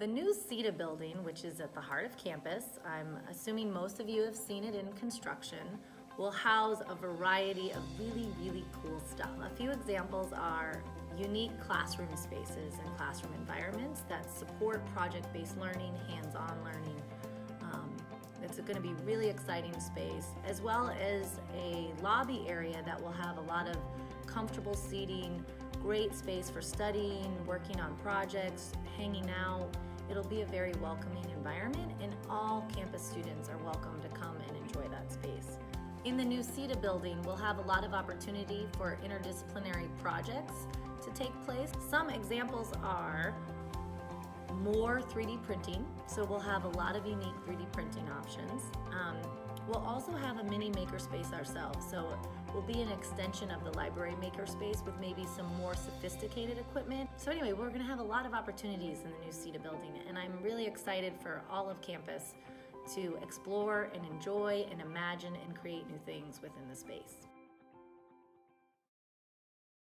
The new CETA building, which is at the heart of campus, I'm assuming most of you have seen it in construction, will house a variety of really cool stuff. A few examples are unique classroom spaces and classroom environments that support project-based learning, hands-on learning. It's going to be really exciting space, as well as a lobby area that will have a lot of comfortable seating, great space for studying, working on projects, hanging out. It'll be a very welcoming environment, and all campus students are welcome to come and enjoy that space. In the new CETA building, we'll have a lot of opportunity for interdisciplinary projects to take place. Some examples are more 3D printing, so we'll have a lot of unique 3D printing options. We'll also have a mini makerspace ourselves, so we'll be an extension of the library makerspace with maybe some more sophisticated equipment. So anyway, we're gonna have a lot of opportunities in the new CETA building, and I'm really excited for all of campus to explore and enjoy and imagine and create new things within the space.